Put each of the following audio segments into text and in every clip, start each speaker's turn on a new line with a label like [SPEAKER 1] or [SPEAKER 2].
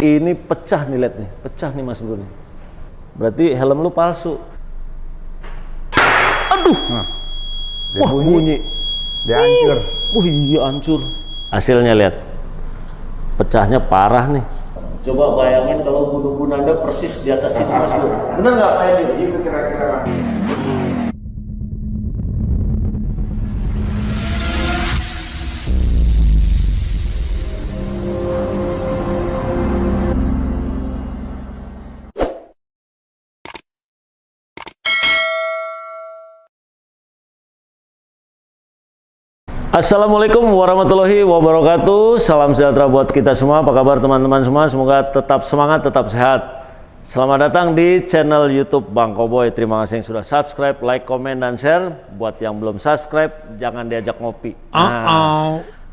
[SPEAKER 1] Ini pecah nih, lihat nih, pecah nih Mas Bro nih. Berarti helm lu palsu. Aduh.
[SPEAKER 2] Nah,
[SPEAKER 1] wah, bunyi.
[SPEAKER 2] Dia hancur.
[SPEAKER 1] Wah, iya hancur. Hasilnya lihat. Pecahnya parah nih. Coba bayangin kalau gunung Anda persis di atas sini Mas Bro. Bener nggak kayak gitu kira-kira? Assalamualaikum warahmatullahi wabarakatuh. Salam sejahtera buat kita semua. Apa kabar teman-teman semua? Semoga tetap semangat, tetap sehat. Selamat datang di channel YouTube Bang Koboy. Terima kasih yang sudah subscribe, like, komen, dan share. Buat yang belum subscribe, jangan diajak ngopi.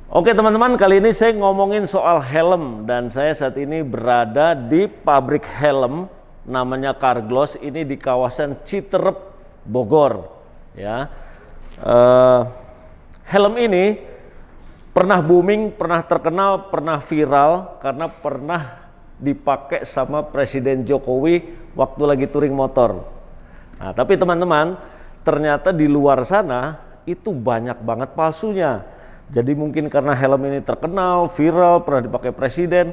[SPEAKER 1] Oke teman-teman, kali ini saya ngomongin soal helm. Dan saya saat ini berada di pabrik helm, namanya Carglass. Ini di kawasan Citerep, Bogor. Ya. Helm ini pernah booming, pernah terkenal, pernah viral karena pernah dipakai sama Presiden Jokowi waktu lagi touring motor. Nah, tapi teman-teman, ternyata di luar sana itu banyak banget palsunya. Jadi mungkin karena helm ini terkenal, viral, pernah dipakai Presiden,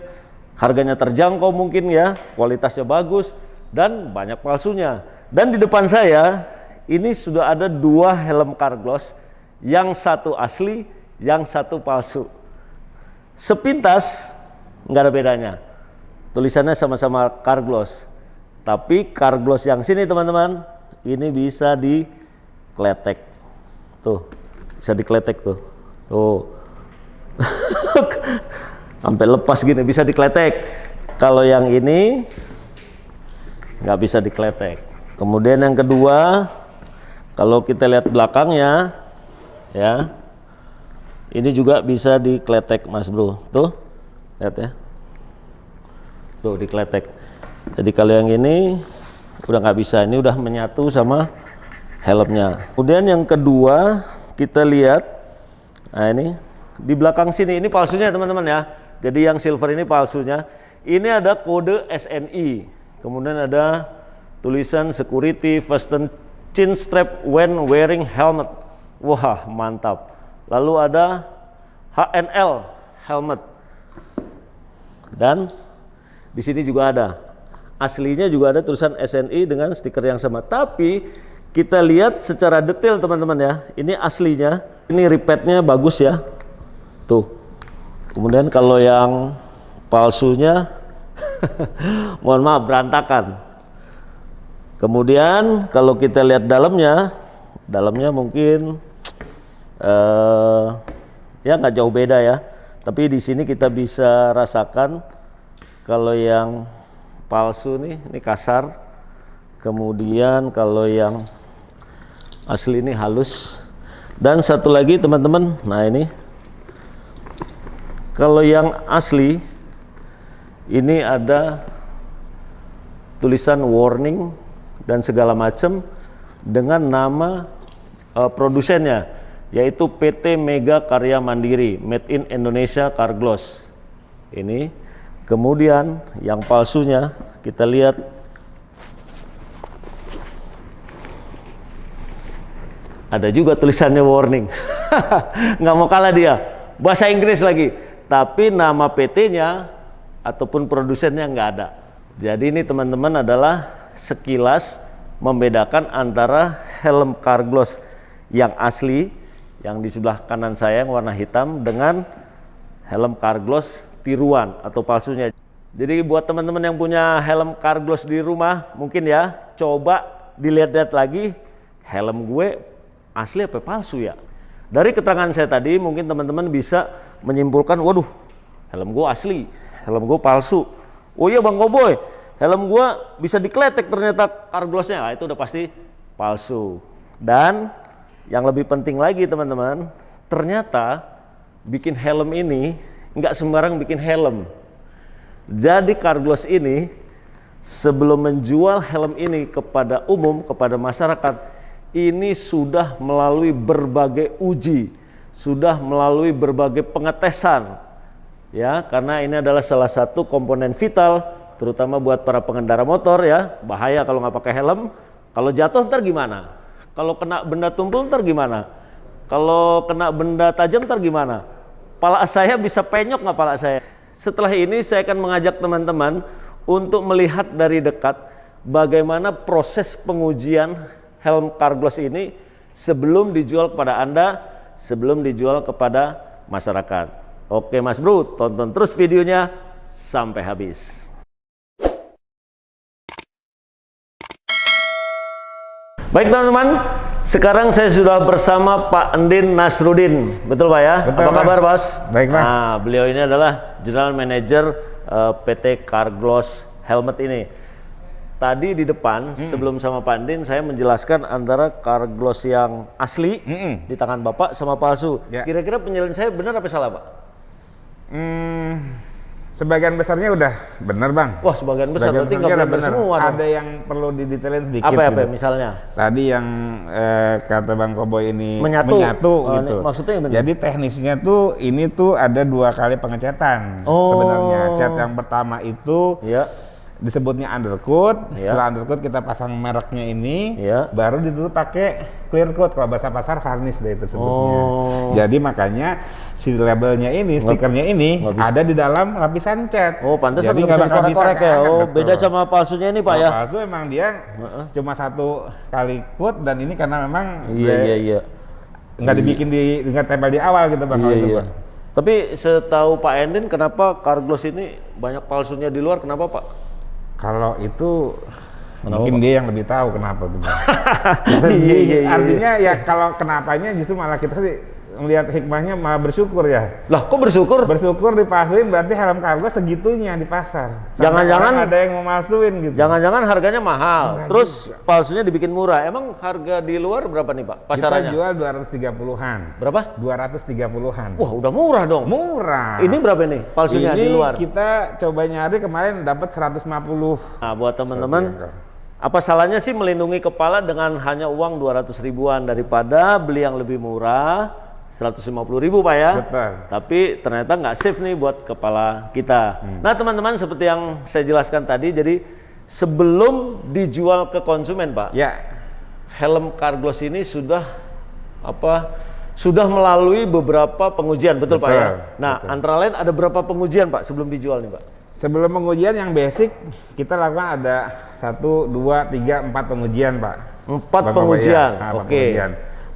[SPEAKER 1] harganya terjangkau mungkin ya, kualitasnya bagus, dan banyak palsunya. Dan di depan saya, ini sudah ada dua helm Carglass, yang satu asli, yang satu palsu. Sepintas nggak ada bedanya. Tulisannya sama-sama Carglass. Tapi Carglass yang sini teman-teman, ini bisa dikletek. Tuh, bisa dikletek tuh. Tuh. Sampai lepas gini, bisa dikletek. Kalau yang ini nggak bisa dikletek. Kemudian yang kedua, kalau kita lihat belakangnya, ya, ini juga bisa dikletek Mas Bro, tuh lihat ya, tuh dikletek. Jadi kalau yang ini udah nggak bisa, ini udah menyatu sama helmnya. Kemudian yang kedua kita lihat, nah ini di belakang sini, ini palsunya teman-teman ya. Jadi yang silver ini palsunya. Ini ada kode SNI, kemudian ada tulisan security fasten chin strap when wearing helmet. Wah, mantap. Lalu ada HNL helmet. Dan di sini juga ada. Aslinya juga ada tulisan SNI dengan stiker yang sama. Tapi kita lihat secara detail teman-teman ya. Ini aslinya. Ini repadnya bagus ya. Tuh. Kemudian kalau yang palsunya mohon maaf berantakan. Kemudian kalau kita lihat dalamnya mungkin ya nggak jauh beda ya, tapi di sini kita bisa rasakan kalau yang palsu nih, ini kasar, kemudian kalau yang asli ini halus. Dan satu lagi teman-teman, nah ini kalau yang asli ini ada tulisan warning dan segala macam dengan nama produsennya, yaitu PT Mega Karya Mandiri, Made in Indonesia Carglass. Ini. Kemudian yang palsunya kita lihat. Ada juga tulisannya warning. Nggak mau kalah dia. Bahasa Inggris lagi. Tapi nama PT-nya ataupun produsennya nggak ada. Jadi ini teman-teman adalah sekilas membedakan antara helm Carglass yang asli, yang di sebelah kanan saya yang warna hitam, dengan helm Carglass tiruan atau palsunya. Jadi buat teman-teman yang punya helm Carglass di rumah, mungkin ya, coba dilihat-lihat lagi, helm gue asli apa palsu ya. Dari keterangan saya tadi, mungkin teman-teman bisa menyimpulkan, waduh, helm gue asli, helm gue palsu. Oh iya Bang Koboy, helm gue bisa dikletek ternyata Carglassnya. Nah, itu udah pasti palsu. Dan yang lebih penting lagi teman-teman, ternyata bikin helm ini nggak sembarang bikin helm. Jadi Carglass ini sebelum menjual helm ini kepada umum, kepada masyarakat, ini sudah melalui berbagai uji, sudah melalui berbagai pengetesan ya, karena ini adalah salah satu komponen vital, terutama buat para pengendara motor ya. Bahaya kalau nggak pakai helm. Kalau jatuh ntar gimana? Kalau kena benda tumpul ntar gimana? Kalau kena benda tajam ntar gimana? Pala saya bisa penyok nggak pala saya? Setelah ini saya akan mengajak teman-teman untuk melihat dari dekat bagaimana proses pengujian helm Carglass ini sebelum dijual kepada Anda, sebelum dijual kepada masyarakat. Oke Mas Bro, tonton terus videonya sampai habis. Baik teman-teman, sekarang saya sudah bersama Pak Endin Nasruddin, betul Pak ya?
[SPEAKER 2] Betul,
[SPEAKER 1] apa kabar Bos?
[SPEAKER 2] Baik Pak.
[SPEAKER 1] Nah, beliau ini adalah General Manager PT Carglass Helmet ini. Tadi di depan sebelum sama Pak Endin saya menjelaskan antara Carglass yang asli di tangan Bapak sama palsu.
[SPEAKER 2] Ya.
[SPEAKER 1] Kira-kira penjelasan saya benar apa salah Pak?
[SPEAKER 2] Sebagian besarnya udah benar Bang.
[SPEAKER 1] Wah sebagian besar, berarti nggak benar semua dong.
[SPEAKER 2] Ada yang perlu didetailin sedikit.
[SPEAKER 1] Apa
[SPEAKER 2] gitu.
[SPEAKER 1] misalnya?
[SPEAKER 2] Tadi yang kata Bang Koboy ini
[SPEAKER 1] Menyatu
[SPEAKER 2] gitu.
[SPEAKER 1] ini, maksudnya yang benar?
[SPEAKER 2] Jadi teknisnya tuh ini tuh ada 2 kali pengecatan sebenarnya. Cat yang pertama itu
[SPEAKER 1] Ya.
[SPEAKER 2] disebutnya undercoat.
[SPEAKER 1] Ya.
[SPEAKER 2] Setelah undercoat kita pasang mereknya ini,
[SPEAKER 1] Ya.
[SPEAKER 2] baru ditutup pakai clear coat. Kalau bahasa pasar varnish deh itu sebutnya. Jadi makanya si labelnya ini, stikernya ini ada di dalam lapisan cat.
[SPEAKER 1] Oh pantas
[SPEAKER 2] jadi
[SPEAKER 1] nggak bakal bisa korek ya. Oh
[SPEAKER 2] betul.
[SPEAKER 1] beda sama palsunya ini Pak ya.
[SPEAKER 2] Palsu emang dia cuma 1 kali coat dan ini karena memang
[SPEAKER 1] Iya.
[SPEAKER 2] nggak dibikin nggak tempel di awal gitu Bang. Kalau itu, Bang.
[SPEAKER 1] Tapi setahu Pak Endin, kenapa Carglass ini banyak palsunya di luar? Kenapa Pak?
[SPEAKER 2] Kalau itu
[SPEAKER 1] Kenapa,
[SPEAKER 2] mungkin
[SPEAKER 1] Pak?
[SPEAKER 2] dia yang lebih tahu kenapa tuh Bang.
[SPEAKER 1] Iya.
[SPEAKER 2] Artinya ya kalau kenapanya justru malah kita sih melihat hikmahnya malah bersyukur ya.
[SPEAKER 1] Lah kok bersyukur?
[SPEAKER 2] Bersyukur dipasuin berarti helm Carglass segitunya di pasar. Sampai
[SPEAKER 1] Jangan-jangan
[SPEAKER 2] orang ada yang mau masukin gitu.
[SPEAKER 1] Jangan-jangan harganya mahal,
[SPEAKER 2] Enggak
[SPEAKER 1] terus palsunya dibikin murah. Emang harga di luar berapa nih Pak pasarannya?
[SPEAKER 2] Kita jual 230-an.
[SPEAKER 1] Berapa?
[SPEAKER 2] 230-an.
[SPEAKER 1] Wah udah murah dong.
[SPEAKER 2] Murah.
[SPEAKER 1] Ini berapa nih palsunya
[SPEAKER 2] Ini
[SPEAKER 1] di luar?
[SPEAKER 2] kita coba nyari kemarin dapat 150.
[SPEAKER 1] Nah buat teman-teman, apa salahnya sih melindungi kepala dengan hanya uang 200 ribuan daripada beli yang lebih murah 150 ribu Pak ya?
[SPEAKER 2] Betul.
[SPEAKER 1] Tapi ternyata nggak safe nih buat kepala kita. Nah teman-teman, seperti yang saya jelaskan tadi, jadi sebelum dijual ke konsumen Pak,
[SPEAKER 2] Ya.
[SPEAKER 1] helm Carglass ini sudah melalui beberapa pengujian, betul Pak ya? Nah
[SPEAKER 2] betul.
[SPEAKER 1] antara lain ada berapa pengujian Pak sebelum dijual nih Pak?
[SPEAKER 2] Sebelum pengujian yang basic kita lakukan ada 1, 2, 3, 4 pengujian Pak.
[SPEAKER 1] 4 pengujian.
[SPEAKER 2] Ya.
[SPEAKER 1] Oke.
[SPEAKER 2] Pengujian.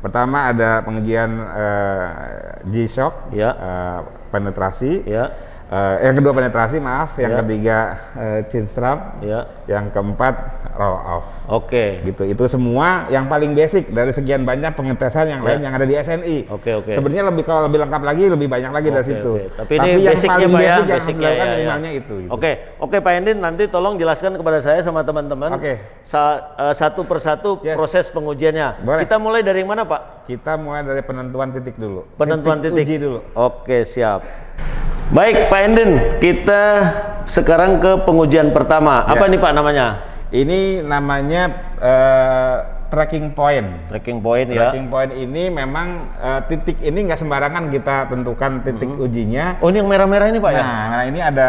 [SPEAKER 2] Pertama ada pengujian G-Shock,
[SPEAKER 1] Ya.
[SPEAKER 2] penetrasi.
[SPEAKER 1] Ya.
[SPEAKER 2] Yang kedua penetrasi, maaf. Yang
[SPEAKER 1] Ya.
[SPEAKER 2] ketiga chin strap.
[SPEAKER 1] Ya.
[SPEAKER 2] Yang keempat roll off.
[SPEAKER 1] Oke.
[SPEAKER 2] Gitu. Itu semua yang paling basic dari sekian banyak pengetesan yang lain yang ada di SNI.
[SPEAKER 1] Oke.
[SPEAKER 2] Sebenarnya kalau lebih lengkap lagi, lebih banyak lagi dari situ.
[SPEAKER 1] Tapi ini
[SPEAKER 2] yang
[SPEAKER 1] basicnya
[SPEAKER 2] paling
[SPEAKER 1] Pak ya,
[SPEAKER 2] basic yang harus
[SPEAKER 1] basicnya
[SPEAKER 2] dilakukan
[SPEAKER 1] ya.
[SPEAKER 2] minimalnya itu. Gitu.
[SPEAKER 1] Oke Pak Endin, nanti tolong jelaskan kepada saya sama teman-teman satu persatu proses pengujiannya.
[SPEAKER 2] Boleh.
[SPEAKER 1] Kita mulai dari mana Pak?
[SPEAKER 2] Kita mulai dari penentuan titik dulu.
[SPEAKER 1] Penentuan titik.
[SPEAKER 2] Uji dulu.
[SPEAKER 1] Oke, siap. Baik Pak Endin, kita sekarang ke pengujian pertama. Apa nih Pak namanya?
[SPEAKER 2] Ini namanya tracking point.
[SPEAKER 1] Tracking point ya.
[SPEAKER 2] Tracking point ini memang titik ini nggak sembarangan kita tentukan titik ujinya.
[SPEAKER 1] Oh ini yang merah-merah ini Pak ya?
[SPEAKER 2] Nah ini ada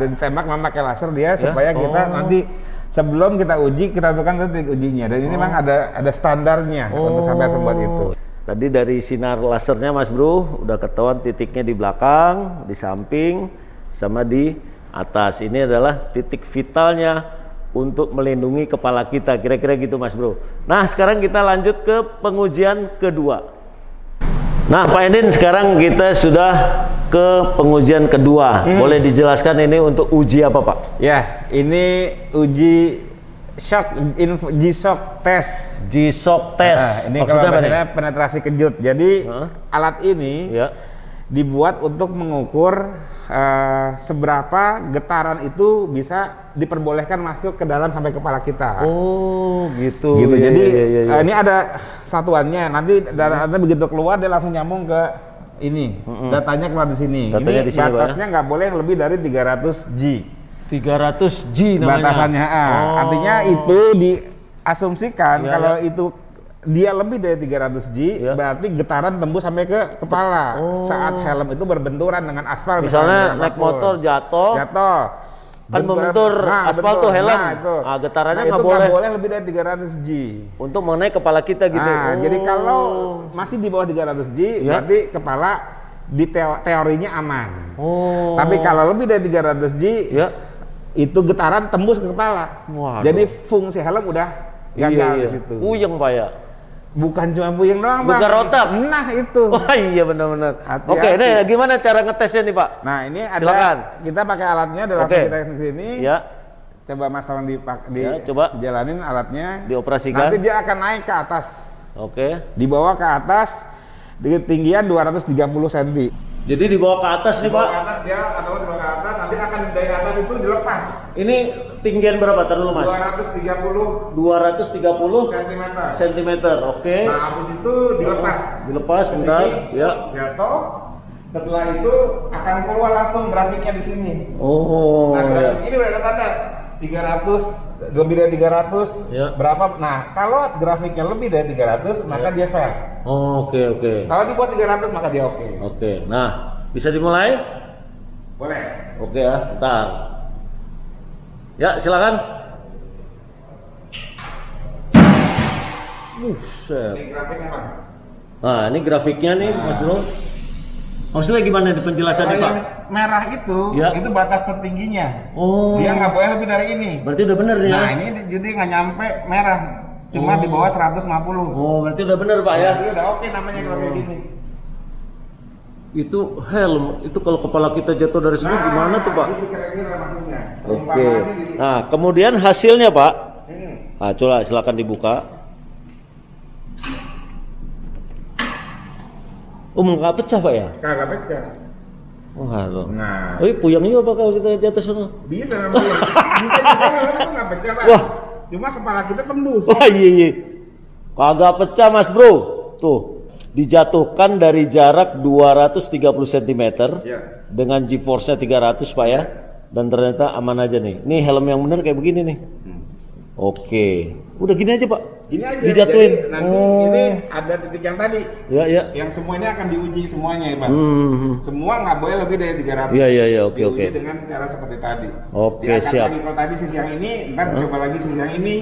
[SPEAKER 2] ditembak memakai laser dia supaya kita nanti sebelum kita uji kita tentukan titik ujinya. Dan ini memang ada standarnya untuk sampai sebuat itu.
[SPEAKER 1] Tadi dari sinar lasernya Mas Bro udah ketahuan titiknya di belakang, di samping, sama di atas. Ini adalah titik vitalnya untuk melindungi kepala kita, kira-kira gitu Mas Bro. Nah sekarang kita lanjut ke pengujian kedua. Nah Pak Endin, sekarang kita sudah ke pengujian kedua. Boleh dijelaskan ini untuk uji apa Pak?
[SPEAKER 2] Ya, ini uji G-Shock test.
[SPEAKER 1] G-Shock test.
[SPEAKER 2] Ini
[SPEAKER 1] Maksudnya
[SPEAKER 2] kalau
[SPEAKER 1] apa nih?
[SPEAKER 2] penetrasi kejut. Jadi alat ini dibuat untuk mengukur seberapa getaran itu bisa diperbolehkan masuk ke dalam sampai kepala kita.
[SPEAKER 1] Oh, gitu.
[SPEAKER 2] Gitu.
[SPEAKER 1] Iya,
[SPEAKER 2] Jadi
[SPEAKER 1] iya.
[SPEAKER 2] ini ada satuannya. Nanti datanya begitu keluar dia langsung nyambung ke ini. Datanya keluar di sini.
[SPEAKER 1] Datanya
[SPEAKER 2] Ini
[SPEAKER 1] di sini,
[SPEAKER 2] batasnya nggak boleh lebih dari 300 G.
[SPEAKER 1] 300 G namanya.
[SPEAKER 2] Batasannya. Artinya itu diasumsikan kalau itu dia lebih dari 300 G,
[SPEAKER 1] Ya.
[SPEAKER 2] berarti getaran tembus sampai ke kepala. Saat helm itu berbenturan dengan aspal.
[SPEAKER 1] Misalnya naik motor jatuh, kan membentur aspal tuh helm.
[SPEAKER 2] Itu.
[SPEAKER 1] Getarannya
[SPEAKER 2] itu
[SPEAKER 1] nggak boleh.
[SPEAKER 2] boleh lebih dari 300 G.
[SPEAKER 1] Untuk mengenai kepala kita gitu.
[SPEAKER 2] Jadi kalau masih di bawah 300 G,
[SPEAKER 1] Ya.
[SPEAKER 2] berarti kepala di teorinya aman. Tapi kalau lebih dari 300 G,
[SPEAKER 1] ya.
[SPEAKER 2] itu getaran tembus ke kepala.
[SPEAKER 1] Waduh.
[SPEAKER 2] Jadi fungsi helm udah gagal di situ.
[SPEAKER 1] Puyeng Pak ya.
[SPEAKER 2] Bukan cuma puyeng doang, Bang.
[SPEAKER 1] Bukan otak.
[SPEAKER 2] Nah, itu.
[SPEAKER 1] Wah iya benar-benar.
[SPEAKER 2] Hati-hati.
[SPEAKER 1] Oke, ini gimana cara ngetesnya nih Pak?
[SPEAKER 2] Nah, ini ada
[SPEAKER 1] Silakan.
[SPEAKER 2] kita pakai alatnya dalam kita di sini.
[SPEAKER 1] Ya.
[SPEAKER 2] Coba Mas tolong
[SPEAKER 1] coba
[SPEAKER 2] jalanin alatnya.
[SPEAKER 1] Dioperasikan.
[SPEAKER 2] Nanti dia akan naik ke atas.
[SPEAKER 1] Oke.
[SPEAKER 2] Dibawa ke atas di ketinggian 230 cm.
[SPEAKER 1] Jadi dibawa ke atas nih Pak.
[SPEAKER 2] Ke atas dia atau dibawa ke atas, nanti akan dari atas itu dilepas.
[SPEAKER 1] Ini tinggian berapa? Taruh dulu Mas.
[SPEAKER 2] 230
[SPEAKER 1] cm. Oke.
[SPEAKER 2] Nah, habis itu dilepas.
[SPEAKER 1] Dilepas bentar. Ya.
[SPEAKER 2] Jatuh. Setelah itu akan keluar langsung grafiknya di sini.
[SPEAKER 1] Oh.
[SPEAKER 2] Nah,
[SPEAKER 1] Ya.
[SPEAKER 2] grafik ini udah ada tanda 300, lebih dari 300,
[SPEAKER 1] Ya.
[SPEAKER 2] berapa? Nah, kalau grafiknya lebih dari 300, maka dia fair.
[SPEAKER 1] Oh, oke.
[SPEAKER 2] Kalau di bawah 300, maka dia oke.
[SPEAKER 1] Oke. Nah, bisa dimulai?
[SPEAKER 2] Boleh.
[SPEAKER 1] Oke ya, bentar. Ya, silakan. Buset.
[SPEAKER 2] Ini grafiknya, Bang.
[SPEAKER 1] Nah, ini grafiknya nih, Mas Bro. Maksudnya gimana di penjelasannya,
[SPEAKER 2] Kalau
[SPEAKER 1] Pak?
[SPEAKER 2] yang merah itu,
[SPEAKER 1] Ya.
[SPEAKER 2] itu batas tertingginya.
[SPEAKER 1] Oh.
[SPEAKER 2] Dia nggak boleh lebih dari ini.
[SPEAKER 1] Berarti udah bener ya?
[SPEAKER 2] Nah, ini jadi nggak nyampe merah, cuma di bawah 150.
[SPEAKER 1] Oh, berarti udah bener, Pak ya?
[SPEAKER 2] Jadi udah oke namanya kalau kayak gini.
[SPEAKER 1] Itu helm, itu kalau kepala kita jatuh dari sini gimana tuh, Pak?
[SPEAKER 2] Itu kira-kira maksudnya.
[SPEAKER 1] Oke.
[SPEAKER 2] Perumpamaannya gitu.
[SPEAKER 1] Nah, kemudian hasilnya, Pak. Nah, coba silakan dibuka. Nggak pecah, Pak ya?
[SPEAKER 2] Kagak pecah.
[SPEAKER 1] Oh, aduh.
[SPEAKER 2] Nah,
[SPEAKER 1] Oh, puyeng juga Pak kalau kita jatuh sana.
[SPEAKER 2] bisa namanya. Bisa juga itu nggak pecah, Pak.
[SPEAKER 1] Wah.
[SPEAKER 2] Cuma kepala kita tembus.
[SPEAKER 1] Wah, iya. Kagak pecah, Mas Bro. Tuh, dijatuhkan dari jarak 230 cm
[SPEAKER 2] Ya.
[SPEAKER 1] dengan G-force-nya 300, Pak ya. Dan ternyata aman aja nih. Nih helm yang bener kayak begini nih. Oke. Udah gini aja, Pak.
[SPEAKER 2] Gini aja.
[SPEAKER 1] Dijatuhin.
[SPEAKER 2] Jadi nanti ini ada titik yang tadi.
[SPEAKER 1] Ya.
[SPEAKER 2] Yang semua ini akan diuji semuanya ya, Pak. Semua nggak boleh lebih dari 300.
[SPEAKER 1] Iya. Oke.
[SPEAKER 2] Diuji dengan cara seperti tadi.
[SPEAKER 1] Oke,
[SPEAKER 2] Diangkat
[SPEAKER 1] siap.
[SPEAKER 2] lagi kalau tadi sisi yang ini, ntar coba lagi sisi yang ini,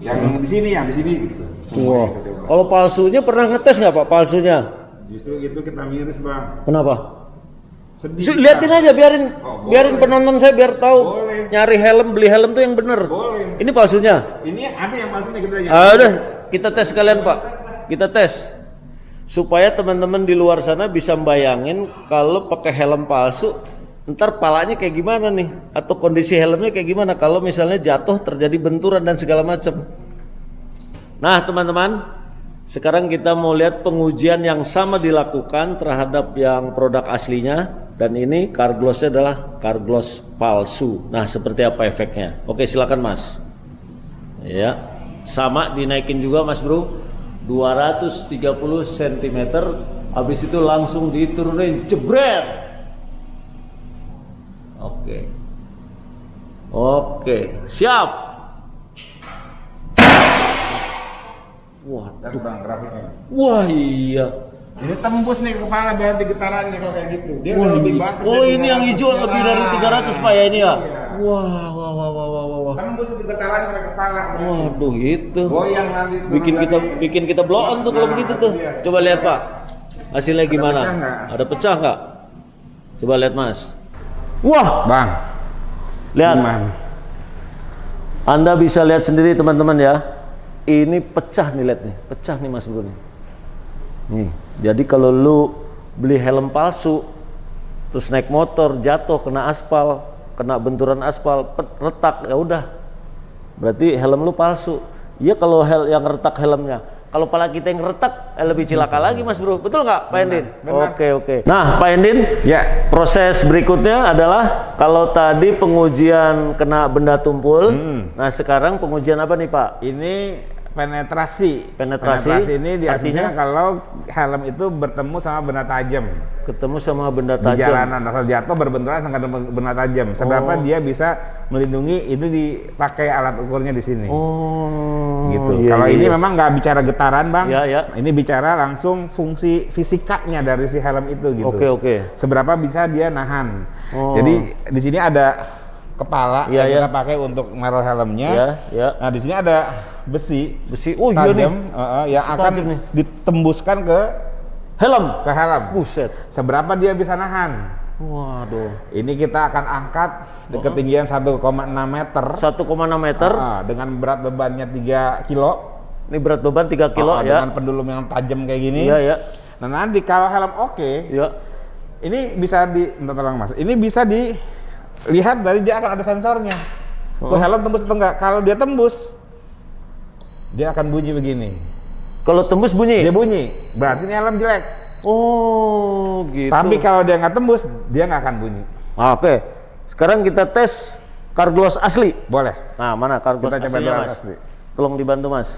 [SPEAKER 2] yang di sini, yang di sini gitu. Semua
[SPEAKER 1] Wah.
[SPEAKER 2] kita coba.
[SPEAKER 1] Kalau palsunya pernah ngetes nggak, Pak? Palsunya?
[SPEAKER 2] Justru itu kita miris, Bang.
[SPEAKER 1] Kenapa?
[SPEAKER 2] Sedih.
[SPEAKER 1] Liatin
[SPEAKER 2] Bang.
[SPEAKER 1] aja, biarin
[SPEAKER 2] Oh,
[SPEAKER 1] biarin
[SPEAKER 2] boleh.
[SPEAKER 1] penonton saya biar tahu.
[SPEAKER 2] Boleh.
[SPEAKER 1] Nyari helm, beli helm tuh yang bener.
[SPEAKER 2] Boleh.
[SPEAKER 1] Ini palsunya.
[SPEAKER 2] Ini ada yang maksudnya kita ya.
[SPEAKER 1] Udah, kita tes sekalian Pak. Kita tes. Supaya teman-teman di luar sana bisa membayangin kalau pakai helm palsu, ntar palanya kayak gimana nih? Atau kondisi helmnya kayak gimana kalau misalnya jatuh terjadi benturan dan segala macam. Nah teman-teman, sekarang kita mau lihat pengujian yang sama dilakukan terhadap yang produk aslinya. Dan ini car gloss-nya adalah car gloss palsu. Nah seperti apa efeknya? Oke silakan Mas. Ya, sama dinaikin juga Mas Bro. 230 cm. Habis itu langsung diturunin, jebret. Oke, siap.
[SPEAKER 2] Lihat, Bang, grafiknya.
[SPEAKER 1] Wah iya.
[SPEAKER 2] Ini tembus nih ke kepala berarti getarannya kalau kayak gitu. Dia
[SPEAKER 1] Wah,
[SPEAKER 2] udah lebih
[SPEAKER 1] ini.
[SPEAKER 2] bagus.
[SPEAKER 1] Oh
[SPEAKER 2] dari
[SPEAKER 1] ini yang
[SPEAKER 2] 300.
[SPEAKER 1] hijau lebih dari 300 Pak ya ini ya.
[SPEAKER 2] Iya.
[SPEAKER 1] Wah.
[SPEAKER 2] Tembus itu getaran ke kepala.
[SPEAKER 1] Waduh itu.
[SPEAKER 2] Goyang nanti.
[SPEAKER 1] Bikin kita blow on tuh kalau begitu tuh.
[SPEAKER 2] Iya.
[SPEAKER 1] Coba lihat Pak. Hasilnya gimana?
[SPEAKER 2] pecah nggak?
[SPEAKER 1] Ada pecah nggak? Coba lihat Mas. Wah,
[SPEAKER 2] Bang,
[SPEAKER 1] lihat.
[SPEAKER 2] gimana?
[SPEAKER 1] Anda bisa lihat sendiri teman-teman ya. Ini pecah nih, lihat nih. Pecah nih Mas Bro nih. Nih, jadi kalau lu beli helm palsu, terus naik motor jatuh kena aspal, kena benturan aspal, retak, ya udah. Berarti helm lu palsu. Iya kalau yang retak helmnya. Kalau pala kita yang retak, lebih cilaka lagi Mas Bro. Betul nggak Pak Endin?
[SPEAKER 2] benar.
[SPEAKER 1] Oke. Nah Pak Endin,
[SPEAKER 2] Ya.
[SPEAKER 1] proses berikutnya adalah kalau tadi pengujian kena benda tumpul, nah sekarang pengujian apa nih Pak?
[SPEAKER 2] Ini penetrasi.
[SPEAKER 1] Penetrasi
[SPEAKER 2] ini artinya kalau helm itu bertemu sama benda tajam.
[SPEAKER 1] Ketemu sama benda
[SPEAKER 2] Di
[SPEAKER 1] tajam.
[SPEAKER 2] jalanan atau jatuh berbenturan dengan benda tajam. Seberapa dia bisa melindungi, itu dipakai alat ukurnya di sini.
[SPEAKER 1] Oh.
[SPEAKER 2] Gitu.
[SPEAKER 1] Iya,
[SPEAKER 2] Kalau
[SPEAKER 1] iya,
[SPEAKER 2] ini
[SPEAKER 1] iya.
[SPEAKER 2] memang nggak bicara getaran, Bang.
[SPEAKER 1] Iya, iya.
[SPEAKER 2] Ini bicara langsung fungsi fisikanya dari si helm itu gitu.
[SPEAKER 1] Oke, oke.
[SPEAKER 2] Seberapa bisa dia nahan.
[SPEAKER 1] Oh.
[SPEAKER 2] Jadi di sini ada kepala
[SPEAKER 1] Iya,
[SPEAKER 2] yang
[SPEAKER 1] iya.
[SPEAKER 2] kita pakai untuk naruh helmnya.
[SPEAKER 1] Ya, ya.
[SPEAKER 2] Nah, di sini ada besi
[SPEAKER 1] Oh iya nih.
[SPEAKER 2] tajam yang
[SPEAKER 1] Besi
[SPEAKER 2] akan
[SPEAKER 1] tajam nih.
[SPEAKER 2] ditembuskan ke
[SPEAKER 1] Helm.
[SPEAKER 2] helm.
[SPEAKER 1] Buset.
[SPEAKER 2] Seberapa dia bisa nahan?
[SPEAKER 1] Waduh.
[SPEAKER 2] Ini kita akan angkat di ketinggian 1,6 meter.
[SPEAKER 1] 1,6 meter.
[SPEAKER 2] Dengan berat bebannya 3 kilo.
[SPEAKER 1] Ini berat beban 3 kilo ya.
[SPEAKER 2] Dengan pendulum yang tajam kayak gini.
[SPEAKER 1] Iya, ya.
[SPEAKER 2] Nah, nanti kalau helm oke,
[SPEAKER 1] Ya.
[SPEAKER 2] ini bisa bentar, tolong Mas. Ini bisa dilihat dari dia akan ada sensornya. Tuh helm tembus atau enggak? Kalau dia tembus, dia akan bunyi begini.
[SPEAKER 1] Kalau tembus bunyi.
[SPEAKER 2] Dia bunyi, berarti ini helm jelek.
[SPEAKER 1] Oh, gitu.
[SPEAKER 2] Tapi kalau dia nggak tembus, dia nggak akan bunyi.
[SPEAKER 1] Oke. Sekarang kita tes Carglass asli.
[SPEAKER 2] Boleh.
[SPEAKER 1] Nah, mana Carglass
[SPEAKER 2] Kita coba
[SPEAKER 1] aslinya,
[SPEAKER 2] dulu
[SPEAKER 1] Mas?
[SPEAKER 2] asli.
[SPEAKER 1] Tolong dibantu, Mas.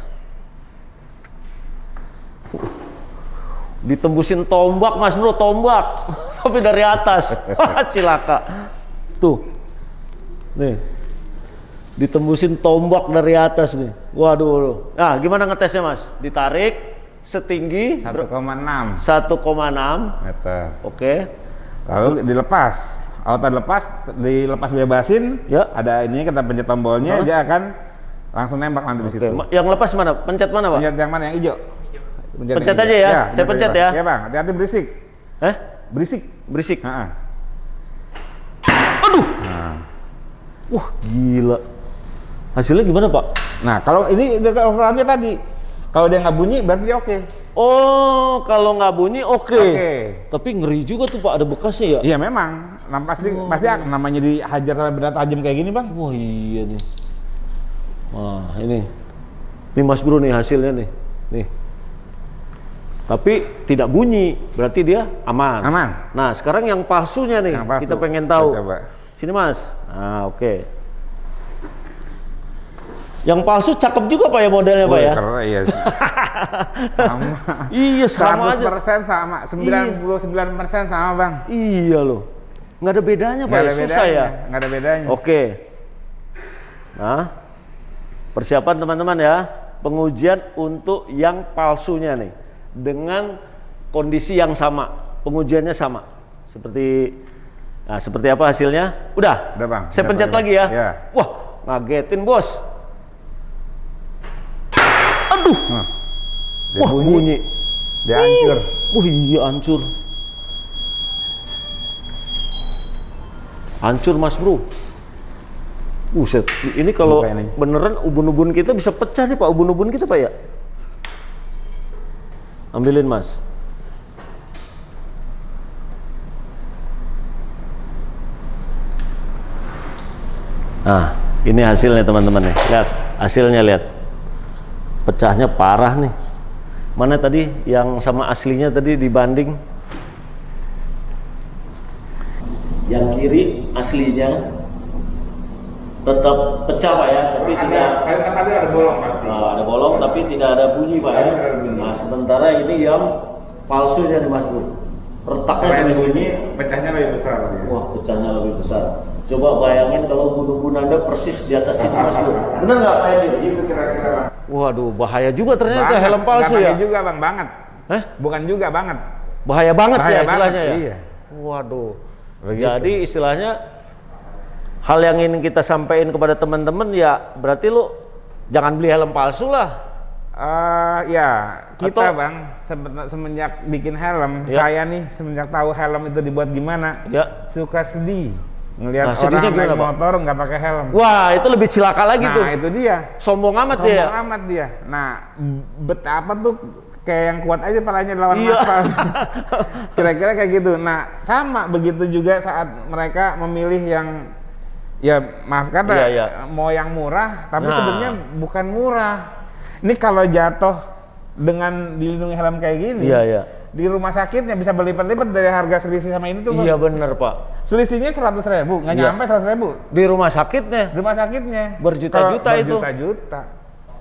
[SPEAKER 1] Ditembusin tombak, Mas Bro, tombak. Tapi dari atas. Cilaka. Tuh. Nih. Ditembusin tombak dari atas nih. Waduh. Nah, gimana ngetesnya, Mas? Ditarik setinggi
[SPEAKER 2] 1,6
[SPEAKER 1] 1,6.
[SPEAKER 2] meter.
[SPEAKER 1] Oke.
[SPEAKER 2] Lalu dilepas. Auto dilepas bebasin.
[SPEAKER 1] Ya.
[SPEAKER 2] Ada ini kita pencet tombolnya, dia akan langsung nembak nanti di situ.
[SPEAKER 1] Yang lepas mana? Pencet mana, Pak?
[SPEAKER 2] Pencet yang mana? Yang hijau.
[SPEAKER 1] Pencet aja ya? Saya pencet ya?
[SPEAKER 2] Iya, Bang. Hati-hati berisik. Berisik.
[SPEAKER 1] Berisik.
[SPEAKER 2] Heeh.
[SPEAKER 1] Aduh.
[SPEAKER 2] Nah.
[SPEAKER 1] Wah, gila. Hasilnya gimana, Pak?
[SPEAKER 2] Nah, kalau ini ukurannya tadi, kalau dia nggak bunyi berarti dia oke.
[SPEAKER 1] Oh, kalau nggak bunyi oke.
[SPEAKER 2] Oke.
[SPEAKER 1] Tapi ngeri juga tuh, Pak, ada bekasnya ya?
[SPEAKER 2] Iya memang. Nah, pasti namanya dihajar sama benda tajam kayak gini, Bang.
[SPEAKER 1] Wah, iya nih. Wah, ini. Ini Mas Bro nih hasilnya nih. Nih. Tapi tidak bunyi, berarti dia aman.
[SPEAKER 2] Aman.
[SPEAKER 1] Nah, sekarang yang palsunya nih,
[SPEAKER 2] Yang palsu.
[SPEAKER 1] kita pengen tahu.
[SPEAKER 2] Kita coba.
[SPEAKER 1] Sini, Mas. Nah, oke. Yang palsu cakep juga, Pak, ya modelnya, Pak ya?
[SPEAKER 2] Keren, iya. Sama.
[SPEAKER 1] Iya, sama aja.
[SPEAKER 2] 100% sama, 99% sama, Bang.
[SPEAKER 1] Iya loh. Nggak ada bedanya, Pak, ya? Susah ya?
[SPEAKER 2] Nggak ada bedanya.
[SPEAKER 1] Oke. Nah, persiapan teman-teman ya. Pengujian untuk yang palsunya nih. Dengan kondisi yang sama. Pengujiannya sama. Seperti apa hasilnya? Udah?
[SPEAKER 2] Udah, Bang.
[SPEAKER 1] Saya pencet lagi ya?
[SPEAKER 2] Iya.
[SPEAKER 1] Wah, ngagetin, Bos. Aduh.
[SPEAKER 2] Dia
[SPEAKER 1] Wah, bunyi.
[SPEAKER 2] Dia hancur.
[SPEAKER 1] Wah, iya hancur. Hancur, Mas Bro. Buset, ini kalau
[SPEAKER 2] Buka ini.
[SPEAKER 1] beneran ubun-ubun kita bisa pecah nih, Pak. Ubun-ubun kita, Pak, ya? Ambilin, Mas. Nah, ini hasilnya teman-teman nih. Lihat, hasilnya lihat. Pecahnya parah nih. Mana tadi yang sama aslinya tadi dibanding? Yang kiri aslinya tetap pecah, Pak ya, tapi tidak
[SPEAKER 2] Tadi ada bolong pasti.
[SPEAKER 1] ada bolong tapi tidak ada bunyi, Pak ya. Nah, sementara ini yang palsunya nih, Mas Bro. Retaknya sampai bunyi.
[SPEAKER 2] Pecahnya lebih besar.
[SPEAKER 1] Wah, pecahnya lebih besar. Coba bayangin kalau ubun-ubun Anda persis di atas sini, Mas Bro. Bener nggak kayak gitu?
[SPEAKER 2] Gitu kira-kira, Bang.
[SPEAKER 1] Waduh, bahaya juga ternyata
[SPEAKER 2] Banget.
[SPEAKER 1] helm palsu
[SPEAKER 2] Nggak
[SPEAKER 1] ya.
[SPEAKER 2] pakai juga, Bang, banget. Bukan juga banget.
[SPEAKER 1] Bahaya banget
[SPEAKER 2] Bahaya
[SPEAKER 1] ya
[SPEAKER 2] banget,
[SPEAKER 1] istilahnya ya.
[SPEAKER 2] iya.
[SPEAKER 1] Waduh.
[SPEAKER 2] Begitu.
[SPEAKER 1] Jadi istilahnya hal yang ingin kita sampaikan kepada teman-teman ya, berarti lu jangan beli helm palsu lah.
[SPEAKER 2] Ya, kita
[SPEAKER 1] Atau-
[SPEAKER 2] Bang semenjak bikin helm,
[SPEAKER 1] Ya.
[SPEAKER 2] saya nih semenjak tahu helm itu dibuat gimana,
[SPEAKER 1] Ya.
[SPEAKER 2] suka sedih ngelihat
[SPEAKER 1] Nah, sedihnya
[SPEAKER 2] orang naik
[SPEAKER 1] gimana, Pak?
[SPEAKER 2] motor nggak pakai helm.
[SPEAKER 1] Wah, itu lebih cilaka lagi tuh.
[SPEAKER 2] Nah itu dia,
[SPEAKER 1] Sombong amat dia.
[SPEAKER 2] sombong amat dia. Nah betapa tuh kayak yang kuat aja palanya lawan
[SPEAKER 1] Iya.
[SPEAKER 2] aspal. Kira-kira kayak gitu. Nah sama begitu juga saat mereka memilih yang ya maaf kata
[SPEAKER 1] Iya, iya.
[SPEAKER 2] mau yang murah, tapi
[SPEAKER 1] Nah.
[SPEAKER 2] sebenarnya bukan murah. Ini kalau jatuh dengan dilindungi helm kayak gini,
[SPEAKER 1] Iya, iya.
[SPEAKER 2] di rumah sakitnya bisa berlipat-lipat dari harga selisih sama ini tuh. Bang.
[SPEAKER 1] Iya bener, Pak.
[SPEAKER 2] Selisihnya 100.000, nggak
[SPEAKER 1] Iya.
[SPEAKER 2] nyampe 100.000.
[SPEAKER 1] Di rumah sakitnya
[SPEAKER 2] Rumah sakitnya
[SPEAKER 1] Berjuta-juta
[SPEAKER 2] Kalau
[SPEAKER 1] itu.
[SPEAKER 2] berjuta-juta.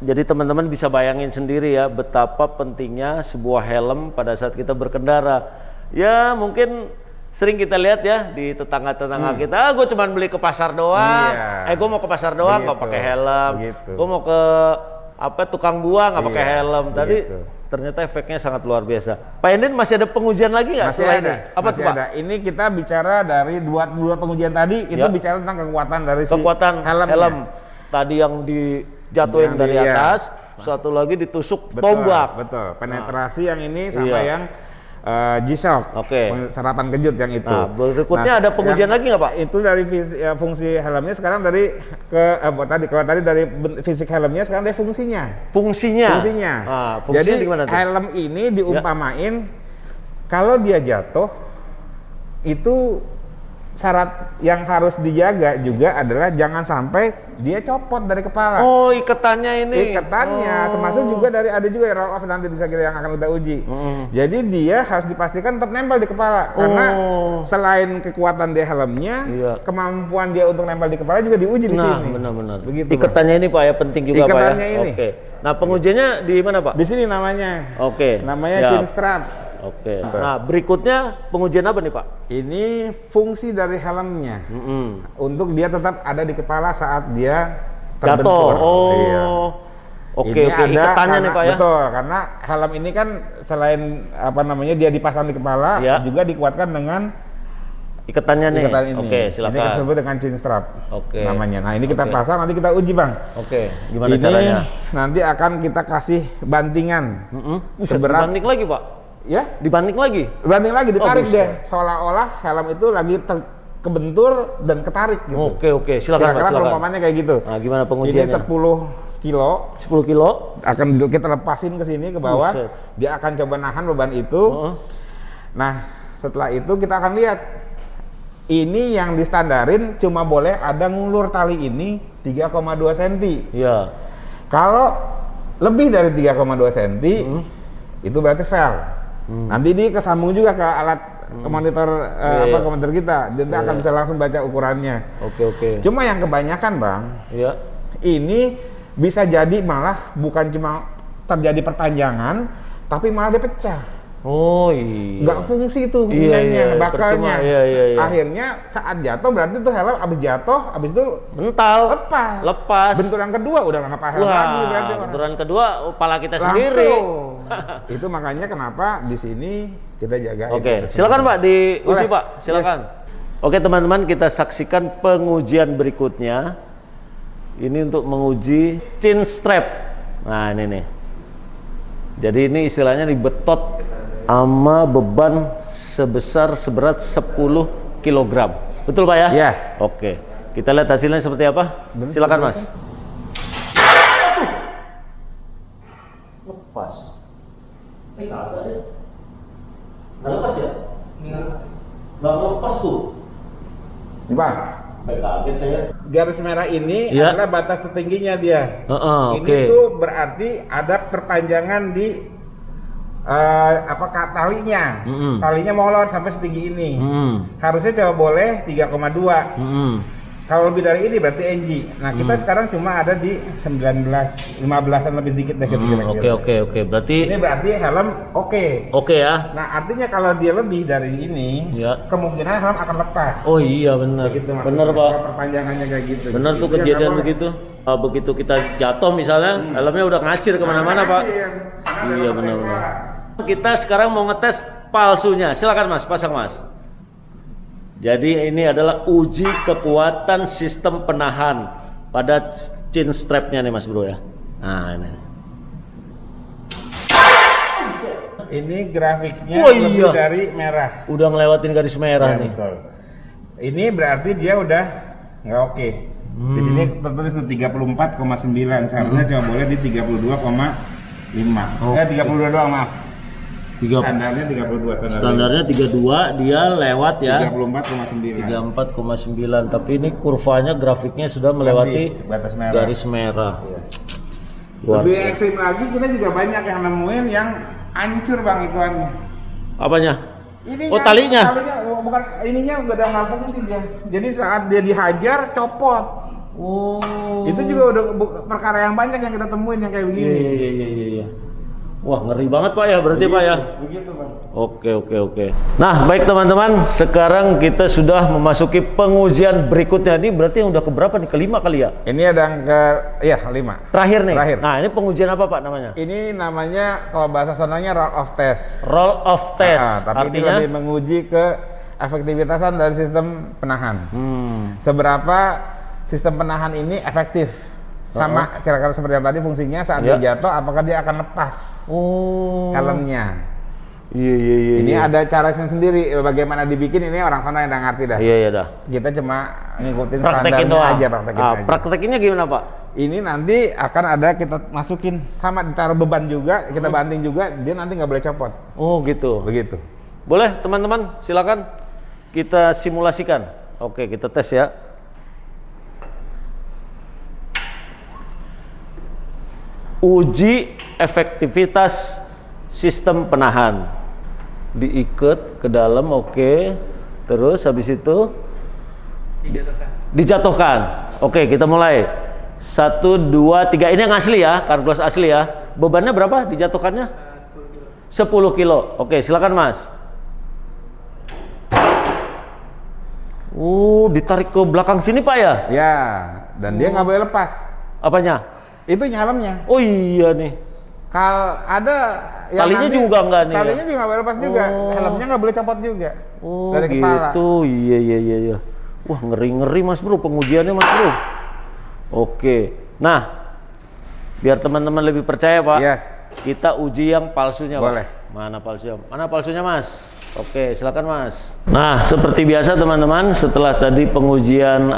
[SPEAKER 1] Jadi teman-teman bisa bayangin sendiri ya betapa pentingnya sebuah helm pada saat kita berkendara. Ya mungkin sering kita lihat ya di tetangga-tetangga kita, gue cuman beli ke pasar doang. Gue mau ke pasar doang nggak pakai helm. Gue mau ke tukang buah nggak pakai helm. Tadi ternyata efeknya sangat luar biasa. Pak Endin masih ada pengujian lagi nggak?
[SPEAKER 2] Masih ada.
[SPEAKER 1] Apa
[SPEAKER 2] masih
[SPEAKER 1] tuh, Pak?
[SPEAKER 2] ada. Ini kita bicara dari dua pengujian tadi itu bicara tentang kekuatan dari
[SPEAKER 1] kekuatan helm. Tadi yang dijatuhin dari atas, satu lagi ditusuk tombak.
[SPEAKER 2] Betul. Penetrasi yang ini sama yang G-Shock, serapan kejut yang itu.
[SPEAKER 1] Nah, berikutnya ada pengujian lagi nggak Pak?
[SPEAKER 2] Itu dari fungsi helmnya sekarang dari kalau tadi dari fisik helmnya sekarang dari fungsinya.
[SPEAKER 1] Fungsinya.
[SPEAKER 2] Jadi helm ini diumpamain kalau dia jatuh itu syarat yang harus dijaga juga adalah jangan sampai dia copot dari kepala.
[SPEAKER 1] Oh, ikatannya ini.
[SPEAKER 2] Ikatannya, termasuk juga ada juga roll off nanti bisa yang akan kita uji. Jadi dia harus dipastikan tetap nempel di kepala karena selain kekuatan dia helmnya, kemampuan dia untuk nempel di kepala juga diuji di sini.
[SPEAKER 1] Benar-benar.
[SPEAKER 2] Begitu.
[SPEAKER 1] Ikatannya ini Pak ya penting juga
[SPEAKER 2] ikatannya
[SPEAKER 1] Pak ya.
[SPEAKER 2] Ini.
[SPEAKER 1] Nah, pengujiannya di mana Pak?
[SPEAKER 2] Di sini namanya. Namanya chin strap.
[SPEAKER 1] Nah, berikutnya pengujian apa nih Pak?
[SPEAKER 2] Ini fungsi dari helmnya untuk dia tetap ada di kepala saat dia terbentur.
[SPEAKER 1] Ikatannya nih Pak ya.
[SPEAKER 2] Betul, karena helm ini kan selain dia dipasang di kepala, juga dikuatkan dengan
[SPEAKER 1] ikatannya nih.
[SPEAKER 2] Ini.
[SPEAKER 1] Silakan.
[SPEAKER 2] Ini kita sebut dengan chin strap namanya. Nah, ini kita pasang, nanti kita uji Bang.
[SPEAKER 1] Gimana caranya?
[SPEAKER 2] Nanti akan kita kasih bantingan.
[SPEAKER 1] Banting lagi Pak?
[SPEAKER 2] Ya,
[SPEAKER 1] dibanting lagi,
[SPEAKER 2] ditarik deh, seolah-olah helm itu lagi kebentur dan ketarik gitu.
[SPEAKER 1] Oke, silakan Pak, silakan.
[SPEAKER 2] Perumpamannya kayak gitu.
[SPEAKER 1] Nah, gimana pengujiannya?
[SPEAKER 2] Ini 10 kilo akan kita lepasin ke sini ke bawah. Dia akan coba nahan beban itu. Nah, setelah itu kita akan lihat. Ini yang distandarin cuma boleh ada ngulur tali ini 3,2 cm.
[SPEAKER 1] Iya.
[SPEAKER 2] Kalau lebih dari 3,2 cm itu berarti fail. Nanti dia kesambung juga ke alat monitor komputer kita, dia akan bisa langsung baca ukurannya. Cuma yang kebanyakan Bang, ini bisa jadi malah bukan cuma terjadi perpanjangan, tapi malah dia pecah. Nggak fungsi tuh iniannya, bakalnya. Akhirnya saat jatuh berarti tuh helm abis jatuh, abis itu
[SPEAKER 1] mental, lepas.
[SPEAKER 2] Benturan kedua udah nggak pakai helm lagi berarti.
[SPEAKER 1] Benturan kedua kepala kita sendiri.
[SPEAKER 2] Itu makanya kenapa di sini kita jaga.
[SPEAKER 1] Silakan Pak diuji Pak, silakan. Oke teman-teman, kita saksikan pengujian berikutnya. Ini untuk menguji chin strap. Nah ini nih. Jadi ini istilahnya dibetot sama beban seberat 10 kg. Betul Pak ya?
[SPEAKER 2] Iya.
[SPEAKER 1] Oke. Kita lihat hasilnya seperti apa. Silakan Mas. Lepas. Nggak ada ya? Nggak lepas ya? Nggak lepas tuh.
[SPEAKER 2] Ini Pak.
[SPEAKER 1] Kaget saya.
[SPEAKER 2] Garis merah ini adalah batas tertingginya dia. Ini tuh berarti ada perpanjangan di talinya. Talinya molor sampai setinggi ini. Harusnya coba boleh 3,2. Kalau lebih dari ini berarti NG. Nah, kita sekarang cuma ada di 15-an lebih dikit deh kira-kira.
[SPEAKER 1] Oke. Berarti
[SPEAKER 2] ini berarti helm oke
[SPEAKER 1] ya.
[SPEAKER 2] Nah, artinya kalau dia lebih dari ini, kemungkinan helm akan lepas.
[SPEAKER 1] Oh iya benar.
[SPEAKER 2] Gitu,
[SPEAKER 1] benar Pak.
[SPEAKER 2] Perpanjangannya kayak gitu.
[SPEAKER 1] Benar tuh kejadian begitu. Begitu kita jatuh misalnya, helmnya udah ngacir kemana-mana Pak. Iya benar. Kita sekarang mau ngetes palsunya. Silakan Mas, pasang Mas. Jadi ini adalah uji kekuatan sistem penahan pada chin strapnya nih Mas Bro ya. Nah ini.
[SPEAKER 2] Ini grafiknya lebih dari merah.
[SPEAKER 1] Udah ngelewatin garis merah nih.
[SPEAKER 2] Betul. Ini berarti dia udah nggak oke. Di sini tertulis 34,9. Seharusnya cuma boleh di 32,5. 32 doang maaf. Standarnya 32.
[SPEAKER 1] Standarnya 32, dia lewat ya.
[SPEAKER 2] 34,9.
[SPEAKER 1] Tapi ini kurvanya grafiknya sudah melewati
[SPEAKER 2] batas merah.
[SPEAKER 1] Garis merah.
[SPEAKER 2] Lebih ekstrim lagi kita juga banyak yang nemuin yang hancur Bang ituannya.
[SPEAKER 1] Apanya?
[SPEAKER 2] Ininya,
[SPEAKER 1] talinya.
[SPEAKER 2] Bukan ininya udah nggak fungsi dia. Jadi saat dia dihajar copot.
[SPEAKER 1] Oh.
[SPEAKER 2] Itu juga udah perkara yang banyak yang kita temuin yang kayak begini.
[SPEAKER 1] Iya. Wah, ngeri banget Pak ya, berarti Pak ya.
[SPEAKER 2] Begitu Bang.
[SPEAKER 1] Oke. Nah, baik teman-teman, sekarang kita sudah memasuki pengujian berikutnya. Ini berarti yang udah keberapa nih? Kelima kali ya?
[SPEAKER 2] Ini ada yang kelima.
[SPEAKER 1] Terakhir nih.
[SPEAKER 2] Terakhir.
[SPEAKER 1] Nah, ini pengujian apa Pak namanya?
[SPEAKER 2] Ini namanya kalau bahasa sonanya roll of test.
[SPEAKER 1] Roll of test.
[SPEAKER 2] Tapi
[SPEAKER 1] artinya
[SPEAKER 2] ini lebih menguji ke efektivitasan dari sistem penahan. Seberapa sistem penahan ini efektif. Sama kira-kira seperti yang tadi fungsinya saat dia jatuh, apakah dia akan lepas helmnya.
[SPEAKER 1] Iya.
[SPEAKER 2] Ini ada caranya sendiri, bagaimana dibikin ini orang sana yang udah ngerti dah.
[SPEAKER 1] Iya dah.
[SPEAKER 2] Kita cuma ngikutin
[SPEAKER 1] Praktekin
[SPEAKER 2] standarnya
[SPEAKER 1] doang.
[SPEAKER 2] aja, praktekin aja.
[SPEAKER 1] Praktekinnya gimana Pak?
[SPEAKER 2] Ini nanti akan ada kita masukin sama ditaruh beban juga, kita banting juga, dia nanti nggak boleh copot.
[SPEAKER 1] Oh gitu.
[SPEAKER 2] Begitu.
[SPEAKER 1] Boleh teman-teman, silakan kita simulasikan. Oke, kita tes ya. Uji efektivitas sistem penahan. Diikat ke dalam, oke. Terus habis itu dijatuhkan. Oke, kita mulai. 1, 2, 3. Ini yang asli ya, carglass asli ya. Bebannya berapa dijatuhkannya? 10 kilo. Oke, silakan Mas. Ditarik ke belakang sini Pak ya?
[SPEAKER 2] Ya, dan dia nggak boleh lepas.
[SPEAKER 1] Apanya?
[SPEAKER 2] Itu helmnya.
[SPEAKER 1] Oh iya nih.
[SPEAKER 2] Kalau ada yang
[SPEAKER 1] Talinya
[SPEAKER 2] nanti,
[SPEAKER 1] juga nggak nih?
[SPEAKER 2] Talinya juga nggak boleh lepas juga. Helmnya nggak boleh copot juga. Dari kepala.
[SPEAKER 1] Gitu. Iya. Wah, ngeri Mas Bro pengujiannya Mas Bro. Oke. Nah, biar teman-teman lebih percaya Pak.
[SPEAKER 2] Yes.
[SPEAKER 1] Kita uji yang palsunya
[SPEAKER 2] Boleh.
[SPEAKER 1] Pak. Mana palsunya Mas? Oke, silakan Mas. Nah, seperti biasa teman-teman, setelah tadi pengujian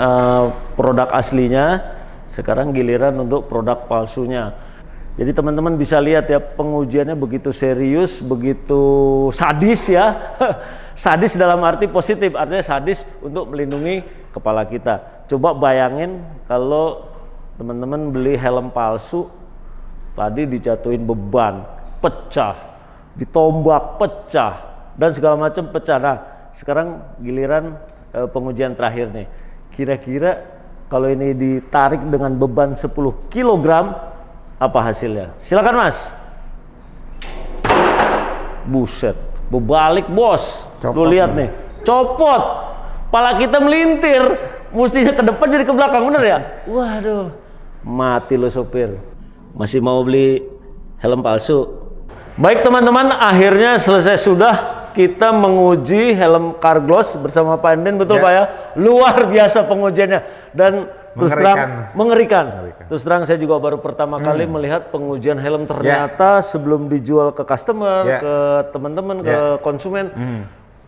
[SPEAKER 1] produk aslinya, sekarang giliran untuk produk palsunya. Jadi teman-teman bisa lihat ya, pengujiannya begitu serius, begitu sadis ya. Sadis dalam arti positif, artinya sadis untuk melindungi kepala kita. Coba bayangin kalau teman-teman beli helm palsu, tadi dijatuhin beban, pecah, ditombak, pecah, dan segala macam pecah. Nah, sekarang giliran pengujian terakhir nih. Kira-kira kalau ini ditarik dengan beban 10 kg, apa hasilnya? Silakan Mas. Buset, berbalik bos. Lu lihat nih, copot. Pala kita melintir, mestinya ke depan jadi ke belakang, bener ya? Waduh, mati lo sopir. Masih mau beli helm palsu? Baik teman-teman, akhirnya selesai sudah kita menguji helm carglass bersama Pak Enden, betul Pak ya? Luar biasa pengujiannya dan terus terang mengerikan. Terus terang saya juga baru pertama kali melihat pengujian helm, ternyata sebelum dijual ke customer, ke teman-teman, ke konsumen,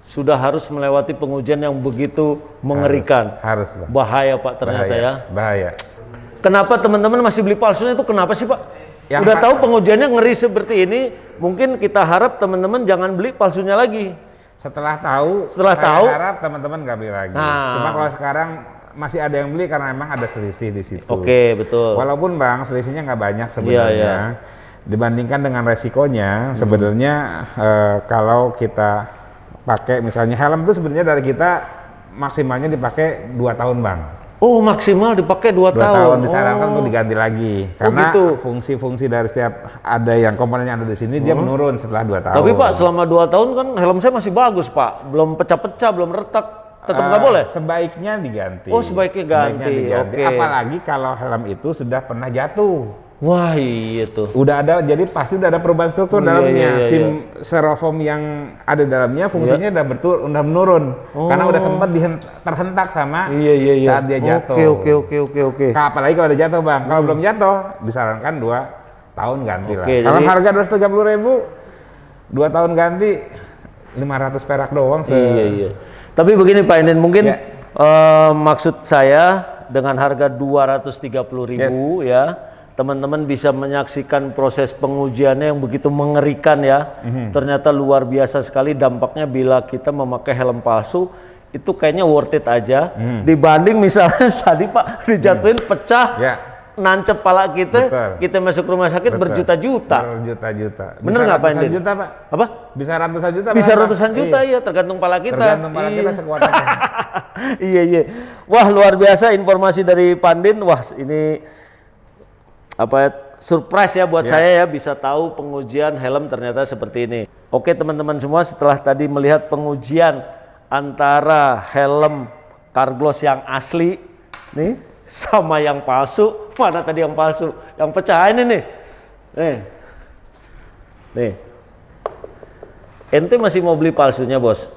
[SPEAKER 1] sudah harus melewati pengujian yang begitu mengerikan.
[SPEAKER 2] Harus Pak.
[SPEAKER 1] Bahaya Pak ternyata ya.
[SPEAKER 2] Bahaya.
[SPEAKER 1] Kenapa teman-teman masih beli palsunya itu kenapa sih Pak?
[SPEAKER 2] Yang
[SPEAKER 1] udah tahu pengujiannya ngeri seperti ini, mungkin kita harap teman-teman jangan beli palsunya lagi.
[SPEAKER 2] Setelah tahu, harap teman-teman nggak beli lagi. Cuma kalau sekarang masih ada yang beli karena memang ada selisih di situ.
[SPEAKER 1] Oke, betul.
[SPEAKER 2] Walaupun Bang, selisihnya nggak banyak sebenarnya. Dibandingkan dengan resikonya, sebenarnya kalau kita pakai misalnya helm itu sebenarnya dari kita maksimalnya dipakai 2 tahun Bang.
[SPEAKER 1] Oh, maksimal dipakai 2 tahun.
[SPEAKER 2] Disarankan untuk diganti lagi karena fungsi-fungsi dari setiap ada yang komponennya ada di sini dia menurun setelah 2 tahun.
[SPEAKER 1] Tapi Pak, selama 2 tahun kan helm saya masih bagus Pak, belum pecah-pecah, belum retak, tetap nggak boleh?
[SPEAKER 2] Sebaiknya diganti.
[SPEAKER 1] Oh, sebaiknya ganti. Oke.
[SPEAKER 2] Apalagi kalau helm itu sudah pernah jatuh.
[SPEAKER 1] Wah, iya tuh.
[SPEAKER 2] Udah ada, jadi pasti udah ada perubahan struktur dalamnya. SIM styrofoam yang ada dalamnya fungsinya udah menurun karena udah sempat terhentak sama saat dia jatuh.
[SPEAKER 1] Oke.
[SPEAKER 2] Apalagi kalau udah jatuh Bang. Kalau belum jatuh disarankan 2 tahun ganti lah. Kalau
[SPEAKER 1] jadi
[SPEAKER 2] harga 230.000, 2 tahun ganti 500 perak doang.
[SPEAKER 1] Iya. Tapi begini Pak Enden, mungkin maksud saya dengan harga 230.000 ya. Teman-teman bisa menyaksikan proses pengujiannya yang begitu mengerikan ya. Ternyata luar biasa sekali dampaknya bila kita memakai helm palsu. Itu kayaknya worth it aja. Dibanding misalnya tadi Pak dijatuhin pecah. nancep pala kita,
[SPEAKER 2] Betul.
[SPEAKER 1] kita masuk rumah sakit
[SPEAKER 2] Betul.
[SPEAKER 1] berjuta-juta.
[SPEAKER 2] Berjuta-juta.
[SPEAKER 1] Bener nggak, Pak Endin?
[SPEAKER 2] Juta, Pak.
[SPEAKER 1] Apa?
[SPEAKER 2] Bisa ratusan juta.
[SPEAKER 1] Bisa
[SPEAKER 2] Pak.
[SPEAKER 1] ratusan juta ya, tergantung pala kita.
[SPEAKER 2] Tergantung pala kita sekuatnya.
[SPEAKER 1] Iya, iya. Wah, luar biasa informasi dari Pandin. Wah, ini apa ya, surprise ya buat saya ya, bisa tahu pengujian helm ternyata seperti ini. Oke teman-teman semua, setelah tadi melihat pengujian antara helm Carglass yang asli nih sama yang palsu. Mana tadi yang palsu? Yang pecah ini nih. Nih. Ente masih mau beli palsunya, Bos?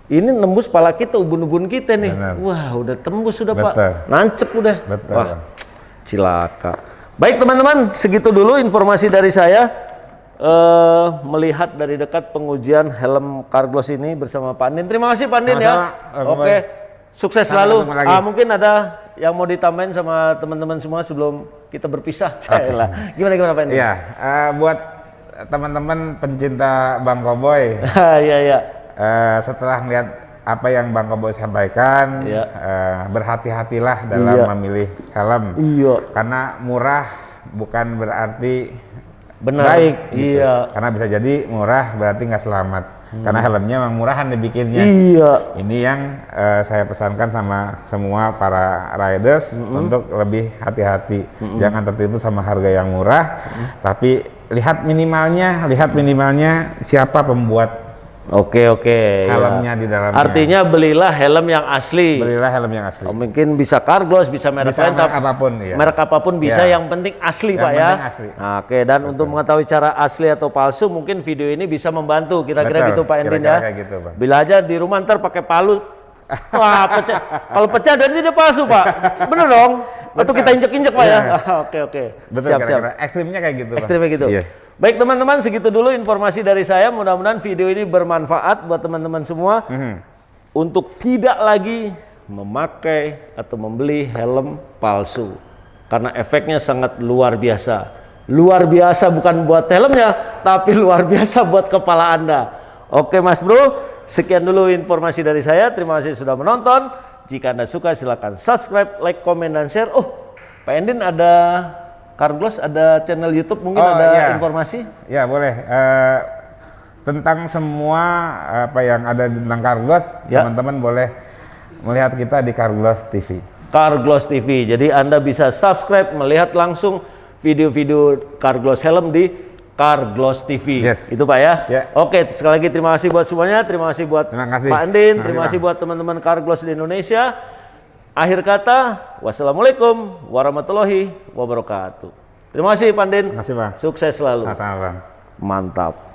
[SPEAKER 1] Ini nembus pala kita, ubun-ubun kita nih.
[SPEAKER 2] Benar.
[SPEAKER 1] Wah, udah tembus sudah,
[SPEAKER 2] Betul.
[SPEAKER 1] Pak. Nancep udah.
[SPEAKER 2] Betul.
[SPEAKER 1] Wah, cilaka. Baik teman-teman, segitu dulu informasi dari saya. Melihat dari dekat pengujian helm Carglass ini bersama Pak Andin. Terima kasih Pak Andin ya. Oke, sukses selalu. Mungkin ada yang mau ditambahin sama teman-teman semua sebelum kita berpisah. Gimana Pak Andin?
[SPEAKER 2] Iya, buat teman-teman pencinta Bang Koboy.
[SPEAKER 1] Iya, iya.
[SPEAKER 2] Setelah melihat apa yang Bang Koboy sampaikan, berhati-hatilah dalam memilih helm.
[SPEAKER 1] Iya.
[SPEAKER 2] Karena murah bukan berarti
[SPEAKER 1] benar,
[SPEAKER 2] baik, gitu.
[SPEAKER 1] Iya.
[SPEAKER 2] Karena bisa jadi murah berarti nggak selamat. Karena helmnya memang murahan dibikinnya.
[SPEAKER 1] Iya.
[SPEAKER 2] Ini yang saya pesankan sama semua para riders untuk lebih hati-hati. Jangan tertipu sama harga yang murah, tapi lihat minimalnya siapa pembuat
[SPEAKER 1] Oke.
[SPEAKER 2] helmnya di dalamnya.
[SPEAKER 1] Artinya belilah helm yang asli.
[SPEAKER 2] Belilah helm yang asli.
[SPEAKER 1] Mungkin bisa Carglass, bisa merek lain,
[SPEAKER 2] merek apapun ya.
[SPEAKER 1] Merek apapun bisa, yang penting asli
[SPEAKER 2] Yang
[SPEAKER 1] Pak
[SPEAKER 2] penting
[SPEAKER 1] ya.
[SPEAKER 2] asli.
[SPEAKER 1] Nah, oke, dan untuk mengetahui cara asli atau palsu, mungkin video ini bisa membantu kira-kira
[SPEAKER 2] Betul,
[SPEAKER 1] gitu Pak Endin
[SPEAKER 2] kira-kira
[SPEAKER 1] ya.
[SPEAKER 2] kayak gitu, Pak.
[SPEAKER 1] Bila aja di rumah ntar pakai palu, wah pecah. Kalau pecah dan dia palsu Pak, bener dong? Atau kita injek-injek Pak ya? Oke.
[SPEAKER 2] Betul,
[SPEAKER 1] Siap.
[SPEAKER 2] kira-kira. Ekstrimnya kayak gitu, Pak.
[SPEAKER 1] Ekstrimnya gitu.
[SPEAKER 2] Iya.
[SPEAKER 1] Baik teman-teman, segitu dulu informasi dari saya. Mudah-mudahan video ini bermanfaat buat teman-teman semua untuk tidak lagi memakai atau membeli helm palsu, karena efeknya sangat luar biasa. Luar biasa bukan buat helmnya, tapi luar biasa buat kepala Anda. Oke Mas Bro, sekian dulu informasi dari saya. Terima kasih sudah menonton. Jika Anda suka silahkan subscribe, like, komen, dan share. Oh, Pak Endin ada Carglass, ada channel YouTube, mungkin ada informasi?
[SPEAKER 2] Ya boleh. Tentang semua apa yang ada tentang Carglass, teman-teman boleh melihat kita di Carglass TV.
[SPEAKER 1] Carglass TV. Jadi Anda bisa subscribe, melihat langsung video-video Carglass helm di Carglass TV.
[SPEAKER 2] Yes.
[SPEAKER 1] Itu Pak ya?
[SPEAKER 2] Ya.
[SPEAKER 1] Oke, sekali lagi terima kasih buat semuanya. Terima kasih buat Pak Andin. Terima kasih buat teman-teman Carglass di Indonesia. Akhir kata, wassalamualaikum warahmatullahi wabarakatuh. Terima kasih Pak Andin.
[SPEAKER 2] Terima kasih Bang.
[SPEAKER 1] Sukses selalu.
[SPEAKER 2] Sama-sama Bang.
[SPEAKER 1] Mantap.